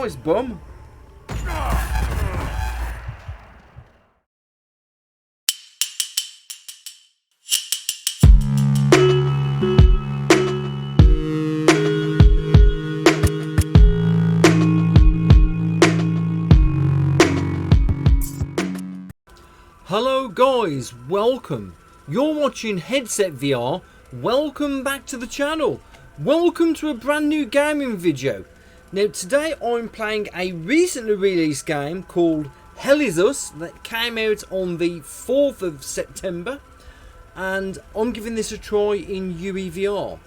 nice bum. Hello guys, welcome. You're watching Headset VR. Welcome back to the channel. Welcome to a brand new gaming video. Now today I'm playing a recently released game called Hell Is Us that came out on the 4th of September, and I'm giving this a try in UEVR.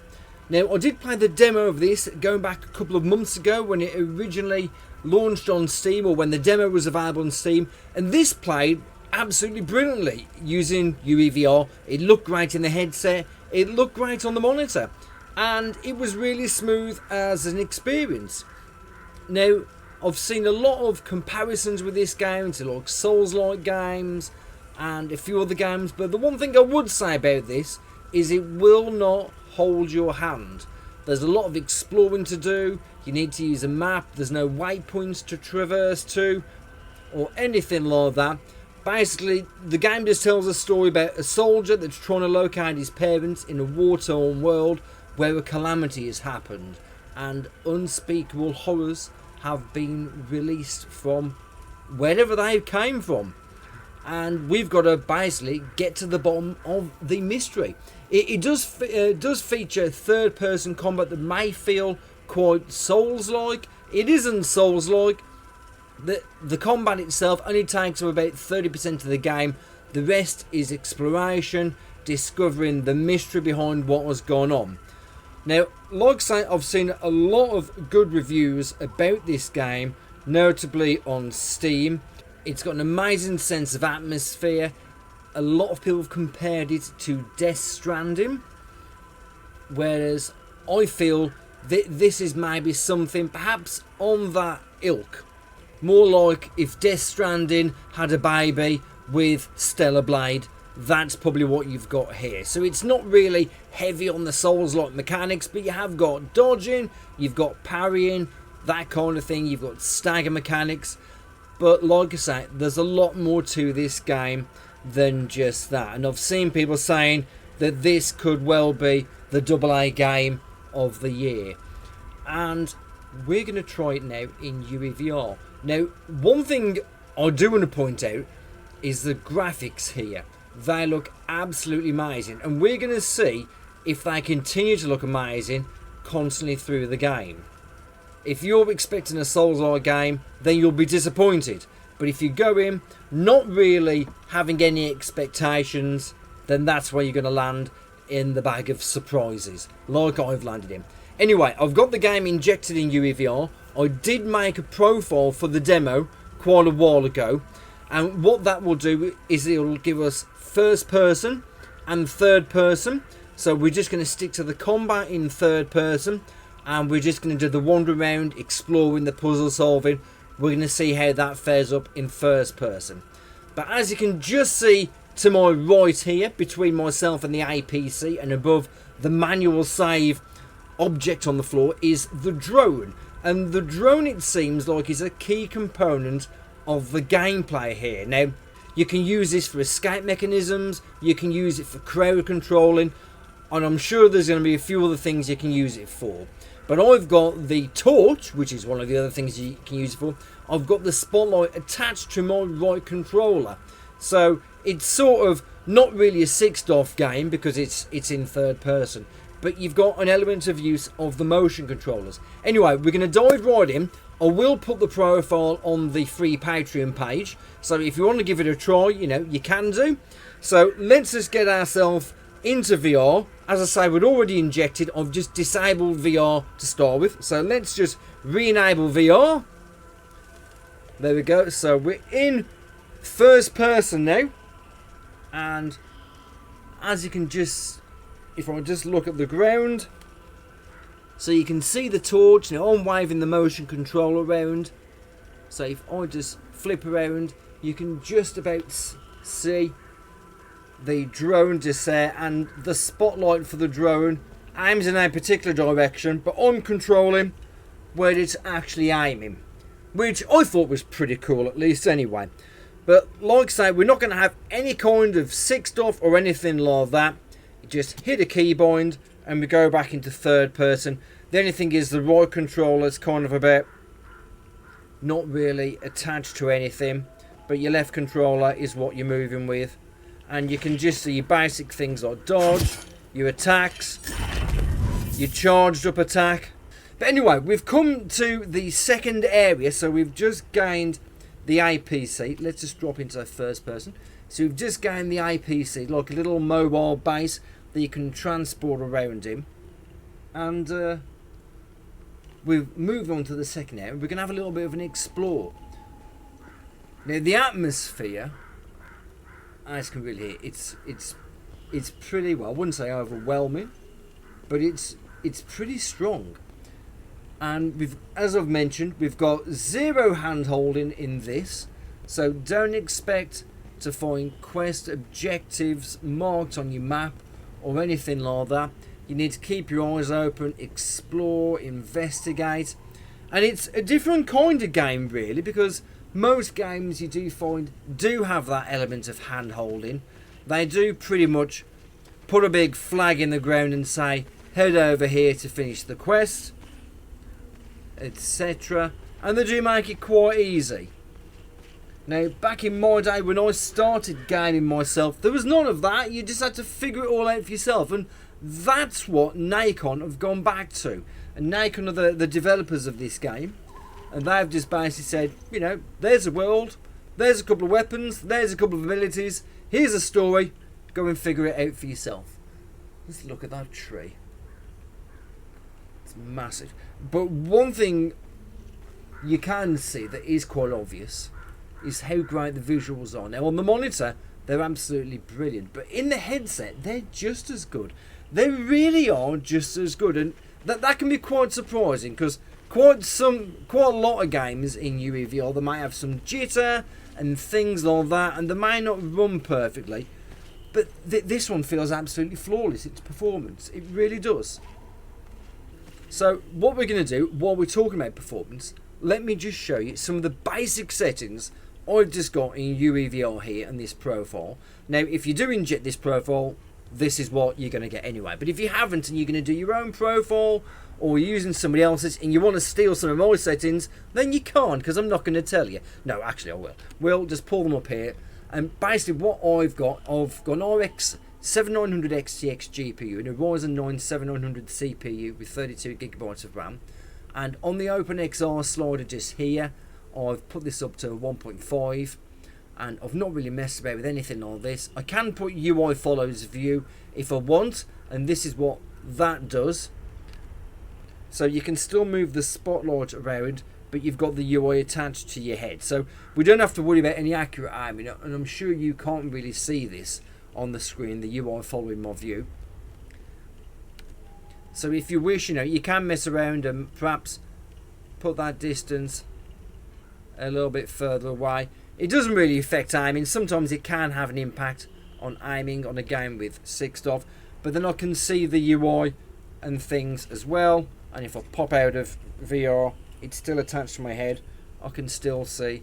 Now I did play the demo of this going back a couple of months ago when it originally launched on Steam, or when the demo was available on Steam, and this played absolutely brilliantly using UEVR. It looked great in the headset, it looked great on the monitor, and it was really smooth as an experience. Now I've seen a lot of comparisons with this game to like Souls-like games and a few other games, but the one thing I would say about this is it will not hold your hand. There's a lot of exploring to do. You need to use a map. There's no waypoints to traverse to or anything like that. Basically, the game just tells a story about a soldier that's trying to locate his parents in a war-torn world where a calamity has happened and unspeakable horrors have been released from wherever they came from. And we've got to basically get to the bottom of the mystery. It does feature third-person combat that may feel quite Souls-like. It isn't Souls-like. The combat itself only takes up about 30% of the game. The rest is exploration, discovering the mystery behind what has gone on. Now, like I say, I've seen a lot of good reviews about this game, notably on Steam. It's got an amazing sense of atmosphere. A lot of people have compared it to Death Stranding, whereas I feel that this is maybe something perhaps on that ilk. More like if Death Stranding had a baby with Stellar Blade, that's probably what you've got here. So it's not really heavy on the Souls-like mechanics, but you have got dodging, you've got parrying, that kind of thing. You've got stagger mechanics. But like I say, there's a lot more to this game than just that. And I've seen people saying that this could well be the AA game of the year. And we're going to try it now in UEVR. Now, one thing I do want to point out is the graphics here. They look absolutely amazing, and we're going to see if they continue to look amazing constantly through the game. If you're expecting a Souls-like game, then you'll be disappointed. But if you go in not really having any expectations, then that's where you're going to land in the bag of surprises, like I've landed in. Anyway, I've got the game injected in UEVR. I did make a profile for the demo quite a while ago, and what that will do is it will give us first person and third person. So we're just going to stick to the combat in third person, and we're just going to do the wander around, exploring, the puzzle solving. We're going to see how that fares up in first person. But as you can just see to my right here, between myself and the APC and above the manual save object on the floor, is the drone. And the drone, it seems like, is a key component of the gameplay here. Now, you can use this for escape mechanisms, you can use it for crowd controlling, and I'm sure there's going to be a few other things you can use it for. But I've got the torch, which is one of the other things you can use it for. I've got the spotlight attached to my right controller. So it's sort of not really a sixed-off game because it's in third person. But you've got an element of use of the motion controllers. Anyway, we're going to dive right in. I will put the profile on the free Patreon page. So if you want to give it a try, you know, you can do. So let's just get ourselves into VR. As I say, we'd already injected. I've just disabled VR to start with. So let's just re-enable VR. There we go. So we're in first person now. And as you can just... if I just look at the ground, so you can see the torch. Now I'm waving the motion control around, so if I just flip around, you can just about see the drone just there, and the spotlight for the drone aims in a particular direction, but I'm controlling where it's actually aiming. which I thought was pretty cool, at least anyway. But like I say, we're not going to have any kind of sick stuff or anything like that. You just hit a keybind and we go back into third person. The only thing is the right controller's kind of about not really attached to anything, but your left controller is what you're moving with. And you can just see your basic things like dodge, your attacks, your charged up attack. But anyway, we've come to the second area, so we've just gained the AP seat. Let's just drop into first person. So we've just gained the AP seat, like a little mobile base that you can transport around him. And we've moved on to the second area. We're going to have a little bit of an explore. Now the atmosphere, as you can really hear, it's pretty, well, I wouldn't say overwhelming, but it's pretty strong. And we've, as I've mentioned, we've got 0 hand holding in this, so don't expect to find quest objectives marked on your map or anything like that. You need to keep your eyes open, explore, investigate, and it's a different kind of game really, because most games you do find do have that element of hand holding. They do pretty much put a big flag in the ground and say head over here to finish the quest, etc. And they do make it quite easy. Now, back in my day when I started gaming myself, there was none of that. You just had to figure it all out for yourself, and that's what Nacon have gone back to. And Nacon are the developers of this game, and they've just basically said, you know, there's a world, there's a couple of weapons, there's a couple of abilities, here's a story, go and figure it out for yourself. Let's look at that tree. It's massive. But one thing you can see that is quite obvious is how great the visuals are. Now on the monitor they're absolutely brilliant, but in the headset they're just as good. They really are just as good, and that can be quite surprising, because quite a lot of games in UEVR, they might have some jitter and things like that, and they may not run perfectly, but this one feels absolutely flawless. Its performance, it really does. So what we're going to do while we're talking about performance, let me just show you some of the basic settings I've just got in UEVR here and this profile. Now if you do inject this profile, this is what you're going to get anyway. But if you haven't and you're going to do your own profile or using somebody else's and you want to steal some of my settings, then you can't, because I'm not going to tell you. No, actually I will. We'll just pull them up here. And basically what I've got an RX 7900 XTX GPU and a Ryzen 9 7900 CPU with 32GB of RAM. And on the OpenXR slider just here, I've put this up to 1.5, and I've not really messed about with anything like this. I can put UI follows view if I want, and this is what that does. So you can still move the spotlight around, but you've got the UI attached to your head. So we don't have to worry about any accurate aiming, and I'm sure you can't really see this on the screen, the UI following my view. So if you wish, you know, you can mess around and perhaps put that distance a little bit further away. It doesn't really affect aiming. Sometimes it can have an impact on aiming on a game with sick stuff, but then I can see the UI and things as well. And if I pop out of VR, it's still attached to my head. I can still see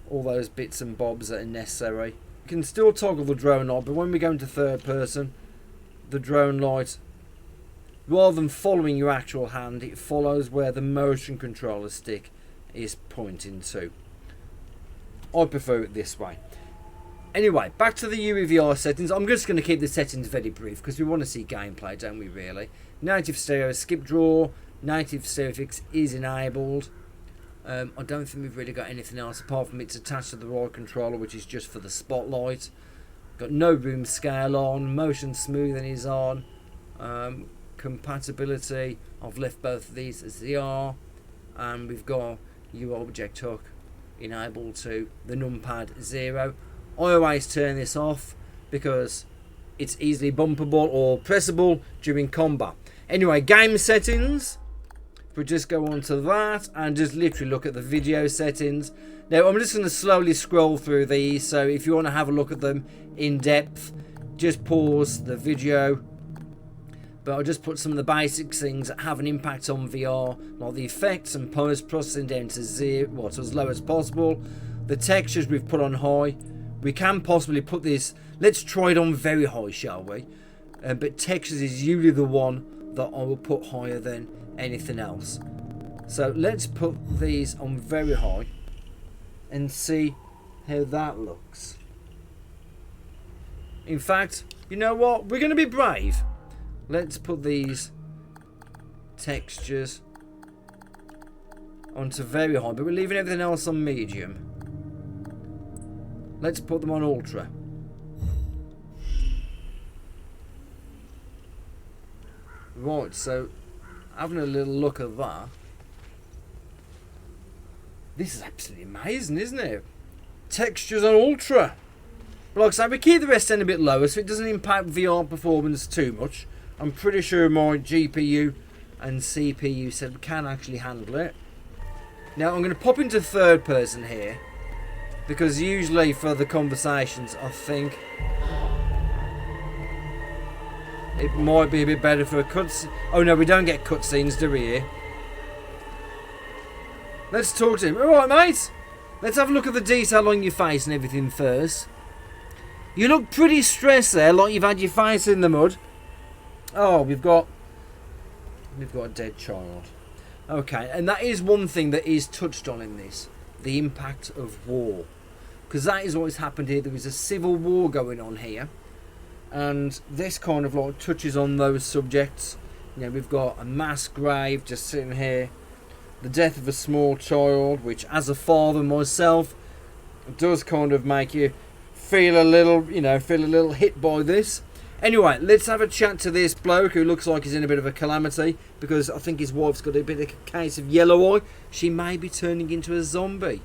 all those bits and bobs that are necessary. You can still toggle the drone light, but when we go into third person, the drone light, rather than following your actual hand, it follows where the motion controller stick is pointing to. I prefer it this way. Anyway, back to the UEVR settings. I'm just going to keep the settings very brief because we want to see gameplay, don't we really? Native stereo, skip draw, native stereo fix is enabled. I don't think we've really got anything else apart from it's attached to the right controller, which is just for the spotlight. Got no room scale on, motion smoothing is on. Compatibility, I've left both of these as they are, and we've got UI object hook enabled to the numpad 0. I always turn this off because it's easily bumpable or pressable during combat. Anyway, game settings, we'll just go on to that and just literally look at the video settings. Now I'm just going to slowly scroll through these, so if you want to have a look at them in depth, just pause the video. but I'll just put some of the basic things that have an impact on VR, like the effects and post-processing down to zero, well, to as low as possible. The textures we've put on high. We can possibly put this, let's try it on very high, shall we? But textures is usually the one that I will put higher than anything else. So let's put these on very high and see how that looks. In fact, you know what? We're going to be brave. Let's put these textures onto very high, but we're leaving everything else on medium. Let's put them on ultra. Right, so having a little look at that. This is absolutely amazing, isn't it? Textures on ultra. Like I say, we keep the rest end a bit lower so it doesn't impact VR performance too much. I'm pretty sure my GPU and CPU said we can actually handle it. Now I'm going to pop into third person here, because usually for the conversations I think it might be a bit better for a cutscene. Oh no, we don't get cutscenes, do we here? Let's talk to him. Alright mate, let's have a look at the detail on your face and everything first. You look pretty stressed there, like you've had your face in the mud. Oh, we've got a dead child. Okay, and that is one thing that is touched on in this. The impact of war. Because that is what's happened here. There is a civil war going on here. And this kind of like touches on those subjects. You know, we've got a mass grave just sitting here. The death of a small child, which as a father myself, does kind of make you feel a little hit by this. Anyway, let's have a chat to this bloke who looks like he's in a bit of a calamity, because I think his wife's got a bit of a case of yellow eye. She may be turning into a zombie.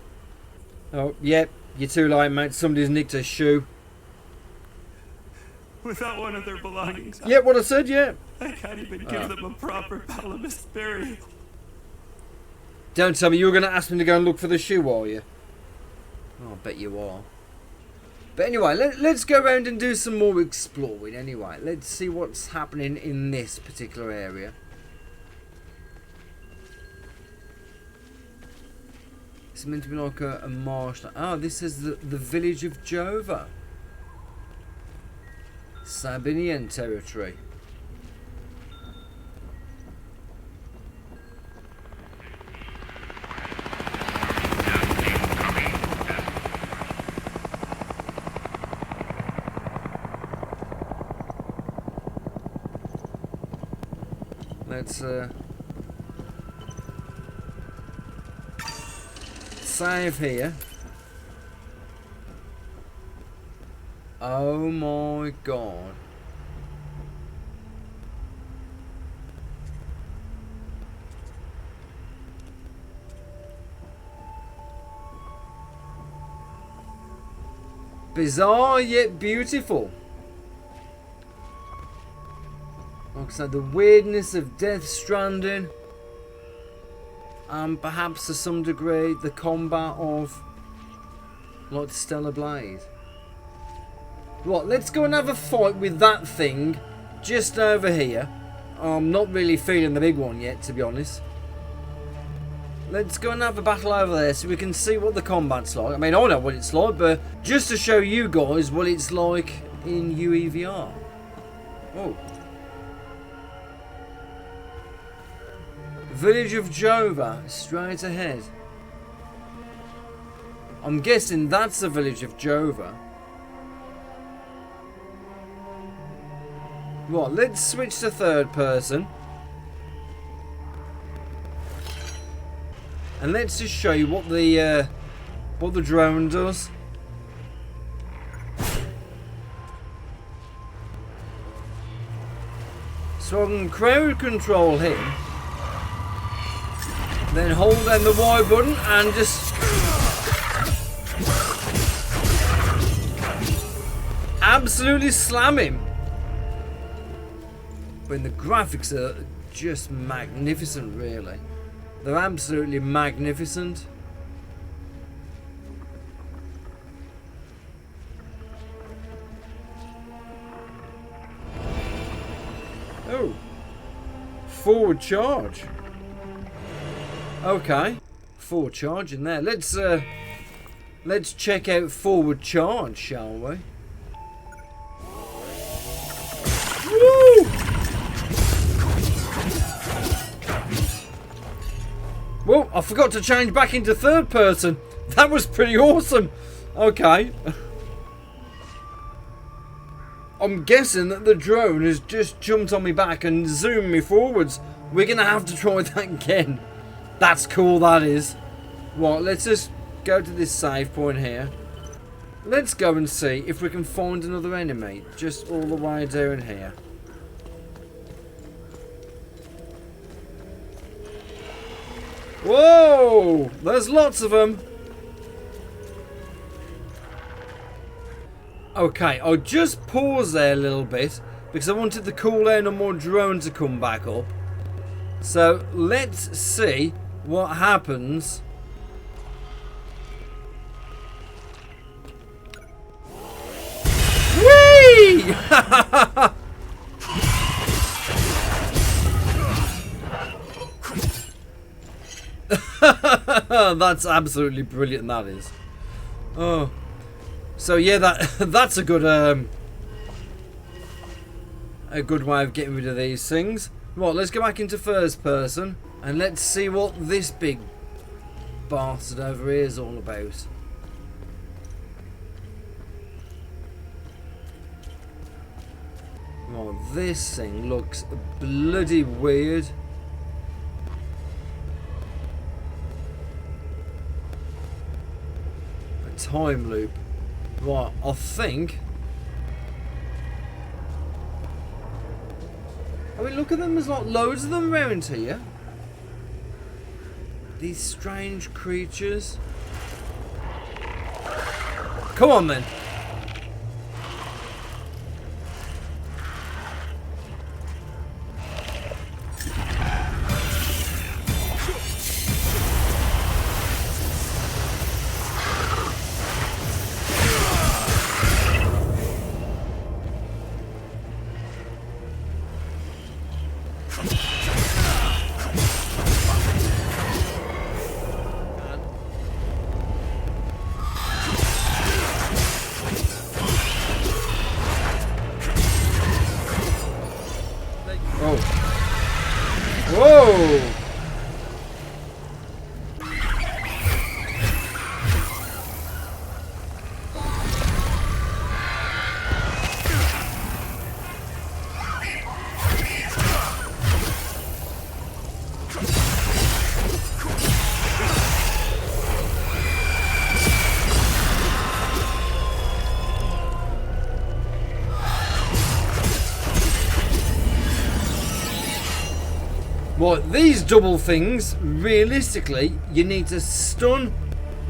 Oh, yep, you're too late, mate. Somebody's nicked her shoe. Without one of their belongings. Yeah, what I said, yeah. I can't even give them a proper Palamas burial. Don't tell me you were going to ask me to go and look for the shoe, are you? Oh, I bet you are. But anyway, let's go around and do some more exploring anyway. Let's see what's happening in this particular area. It's meant to be like a marshland. Oh, this is the village of Jova. Sabinian territory. Let's save here. Oh my god. Bizarre yet beautiful. Like I said, the weirdness of Death Stranding, and perhaps to some degree the combat of like Stellar Blade. Right, let's go and have a fight with that thing just over here. I'm not really feeling the big one yet, to be honest. Let's go and have a battle over there so we can see what the combat's like. I mean, I know what it's like, but just to show you guys what it's like in UEVR. Oh. Village of Jova, straight ahead. I'm guessing that's the village of Jova. Right, let's switch to third person. And let's just show you what the drone does. So I can crowd control him. Then hold down the Y button and just absolutely slam him. When the graphics are just magnificent, really. They're absolutely magnificent. Oh, forward charge. Okay. Forward charge in there. Let's check out forward charge, shall we? Woo! Whoa, I forgot to change back into third person. That was pretty awesome. Okay. I'm guessing that the drone has just jumped on me back and zoomed me forwards. We're going to have to try that again. That's cool, that is. Right, let's just go to this save point here. Let's go and see if we can find another enemy. Just all the way down here. Whoa! There's lots of them. Okay, I'll just pause there a little bit because I wanted the cooldown on my drone to come back up. So let's see what happens. Whee! That's absolutely brilliant, that is. Oh. So yeah, that's a good way of getting rid of these things. Right, let's go back into first person and let's see what this big bastard over here is all about. Right, this thing looks bloody weird. A time loop. Right, I think. I mean, look at them. There's like loads of them around here. These strange creatures. Come on, then. Whoa! Right, these double things, realistically, you need to stun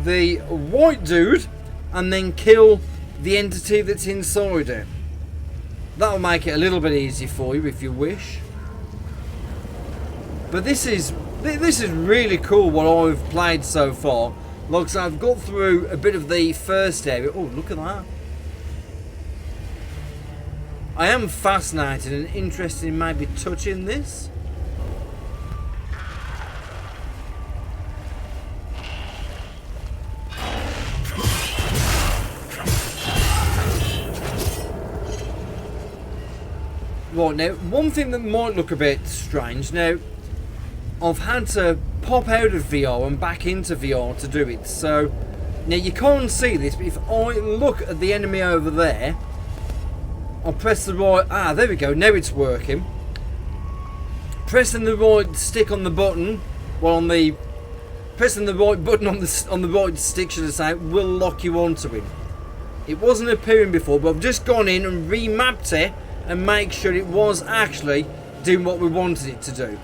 the white dude and then kill the entity that's inside it. That'll make it a little bit easier for you if you wish. But this is really cool what I've played so far. Like I said, I've got through a bit of the first area. Oh, look at that. I am fascinated and interested in maybe touching this. Right, now, one thing that might look a bit strange, now, I've had to pop out of VR and back into VR to do it, so, now you can't see this, but if I look at the enemy over there, I'll press the right, there we go, now it's working. Pressing the right stick on the button, pressing the right button on the right stick, should I say, will lock you onto him. It wasn't appearing before, but I've just gone in and remapped it, and make sure it was actually doing what we wanted it to do.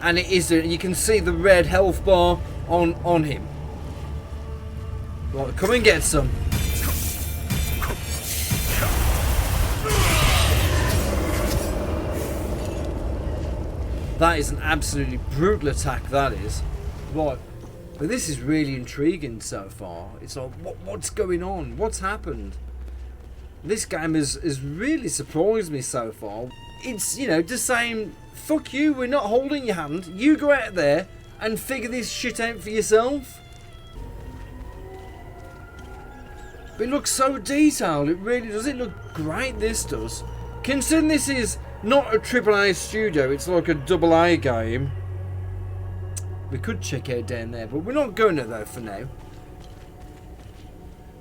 And it is doing it. You can see the red health bar on him. Right, come and get some. That is an absolutely brutal attack, that is. Right, but this is really intriguing so far. It's like, what's going on? What's happened? This game has really surprised me so far. it's, you know, just saying, fuck you, we're not holding your hand. You go out there and figure this shit out for yourself. But it looks so detailed, it really does. It look great, this does. Considering this is not a AAA studio, it's like a AA game. We could check out down there, but we're not going to though for now.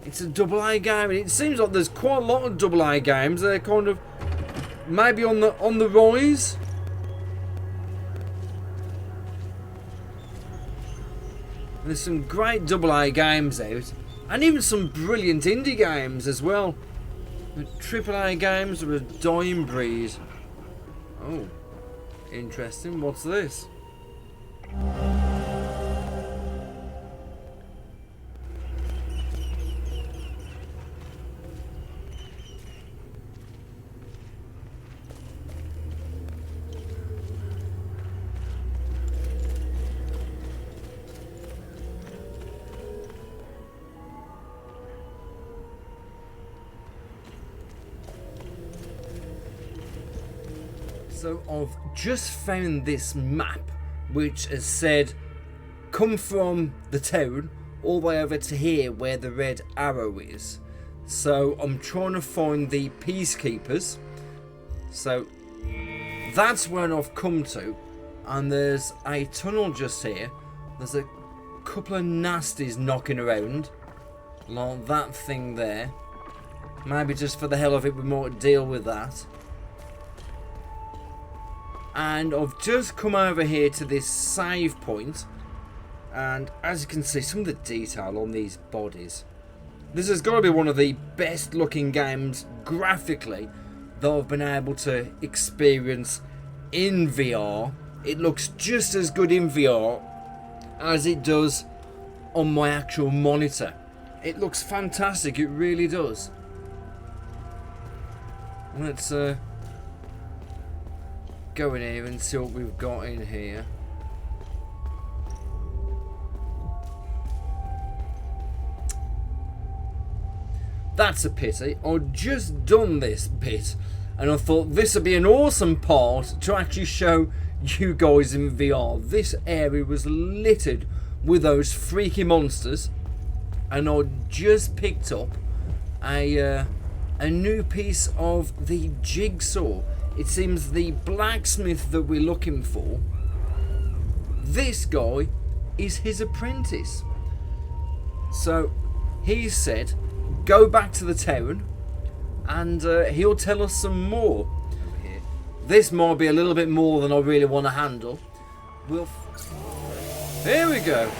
It's a AA game, and it seems like there's quite a lot of AA games. They're kind of maybe on the rise. There's some great AA games out, and even some brilliant indie games as well. The AAA games are a dying breed. Oh, interesting. What's this? So I've just found this map which has said come from the town all the way over to here where the red arrow is. So I'm trying to find the peacekeepers. So that's where I've come to, and there's a tunnel just here. There's a couple of nasties knocking around like that thing there. Maybe just for the hell of it we might deal with that. And I've just come over here to this save point, and as you can see, some of the detail on these bodies. This has got to be one of the best looking games graphically that I've been able to experience in VR. It looks just as good in VR as it does on my actual monitor. It looks fantastic, it really does. Let's go in here and see what we've got in here. That's a pity. I'd just done this bit and I thought this would be an awesome part to actually show you guys in VR. This area was littered with those freaky monsters, and I just picked up a new piece of the jigsaw. It seems the blacksmith that we're looking for, this guy is his apprentice. So he said go back to the town and he'll tell us some more. This might be a little bit more than I really want to handle. Here we go.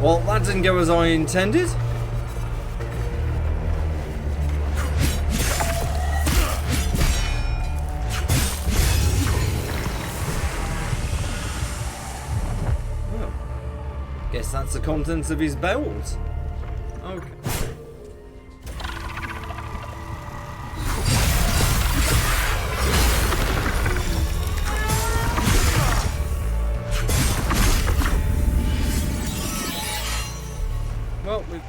Well, that didn't go as I intended. Well, guess that's the contents of his belt. Okay. Well, we've...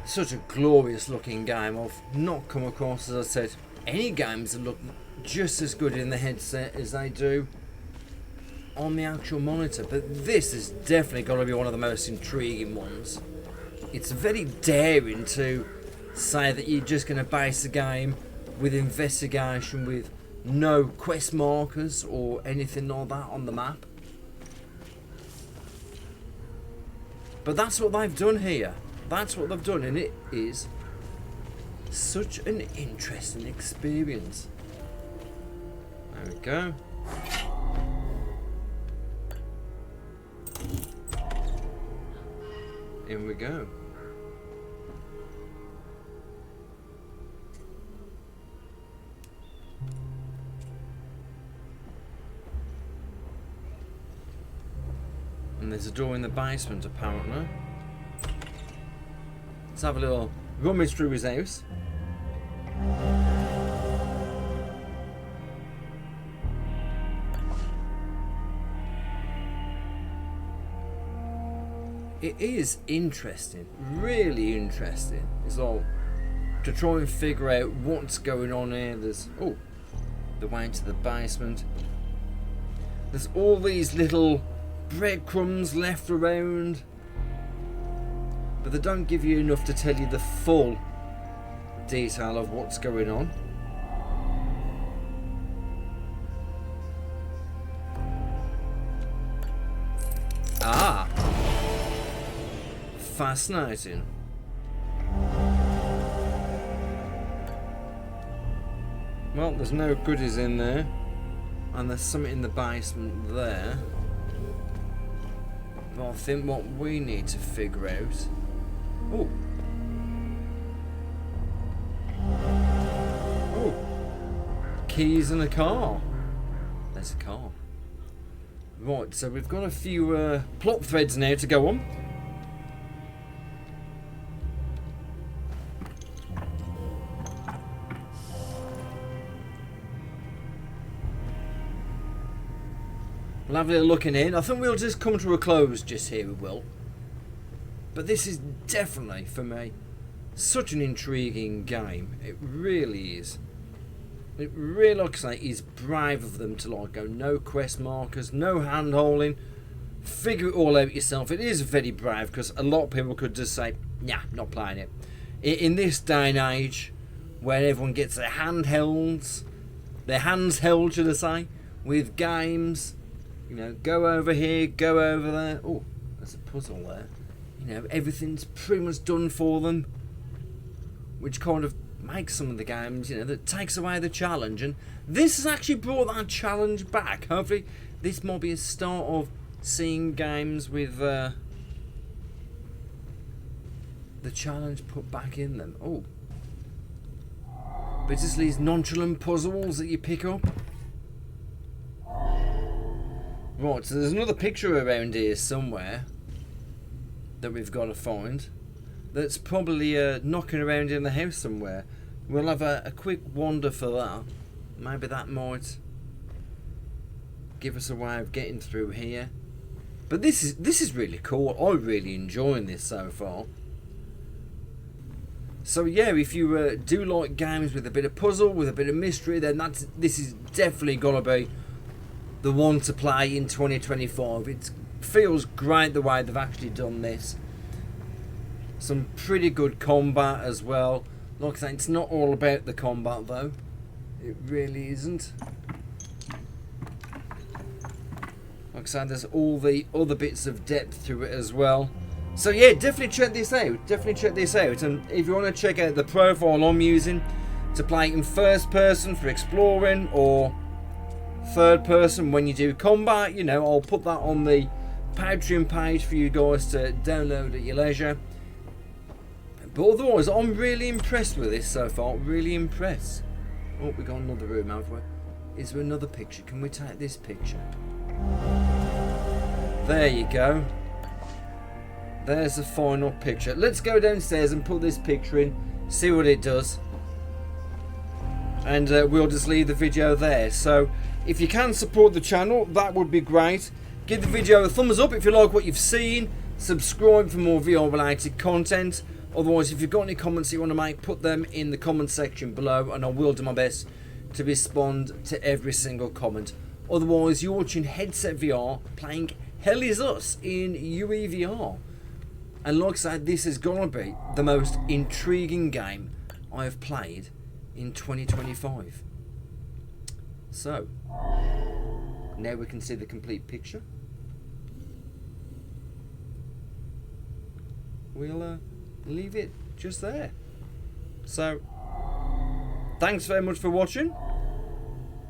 Such a glorious looking game. I've not come across, as I said, any games that look just as good in the headset as they do on the actual monitor, but this is definitely got to be one of the most intriguing ones. It's very daring to say that you're just going to base a game with investigation with no quest markers or anything like that on the map. But that's what they've done here. That's what they've done, and it is such an interesting experience. There we go. In we go. And there's a door in the basement, apparently. Let's have a little rummage through his house. It is interesting, really interesting. It's all to try and figure out what's going on here. There's, oh, the way into the basement. There's all these little breadcrumbs left around, but they don't give you enough to tell you the full detail of what's going on. Ah, fascinating. Well, there's no goodies in there, and there's something in the basement there. Well, I think what we need to figure out. Oh. Oh. Keys in a car. There's a car. Right, so we've got a few plot threads now to go on. We'll have a little look in here. I think we'll just come to a close just here, we will. But this is definitely, for me, such an intriguing game. It really is. It really, like I say, is brave of them to like go no quest markers, no hand holding, figure it all out yourself. It is very brave because a lot of people could just say, nah, not playing it. In this day and age, where everyone gets their handhelds, their hands held, should I say, with games. You know, go over here, go over there. Oh, there's a puzzle there. You know, everything's pretty much done for them, which kind of makes some of the games, you know, that takes away the challenge. And this has actually brought that challenge back. Hopefully, this might be a start of seeing games with the challenge put back in them. Oh, but just these nonchalant puzzles that you pick up. Right, so there's another picture around here somewhere that we've got to find. That's probably knocking around in the house somewhere. We'll have a quick wander for that. Maybe that might give us a way of getting through here. But this is really cool. I'm really enjoying this so far. So yeah, if you do like games with a bit of puzzle, with a bit of mystery, then this is definitely gonna be the one to play in 2025. It feels great the way they've actually done this. Some pretty good combat as well. Like I say, it's not all about the combat though. It really isn't. Like I say, there's all the other bits of depth to it as well. So yeah, definitely check this out. Definitely check this out. And if you want to check out the profile I'm using to play in first person for exploring, or third person when you do combat, you know, I'll put that on the Patreon page for you guys to download at your leisure. But otherwise, I'm really impressed with this so far. Really impressed. Oh, we got another room, have we? Is there another picture? Can we take this picture? There you go. There's the final picture. Let's go downstairs and put this picture in, see what it does. And we'll just leave the video there. So if you can support the channel, that would be great. Give the video a thumbs up if you like what you've seen. Subscribe for more VR related content. Otherwise, if you've got any comments you want to make, put them in the comment section below, and I will do my best to respond to every single comment. Otherwise, you're watching Headset VR playing Hell Is Us in UEVR. And like I said, this is going to be the most intriguing game I have played in 2025. So, now we can see the complete picture. we'll leave it just there. So, thanks very much for watching,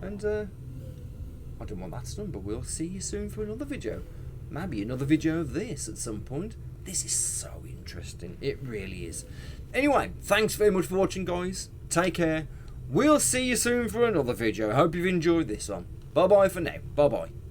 and I don't want that done, but we'll see you soon for another video. Maybe another video of this at some point. This is so interesting. It really is. Anyway, thanks very much for watching, guys. Take care. We'll see you soon for another video. I hope you've enjoyed this one. Bye-bye for now. Bye-bye.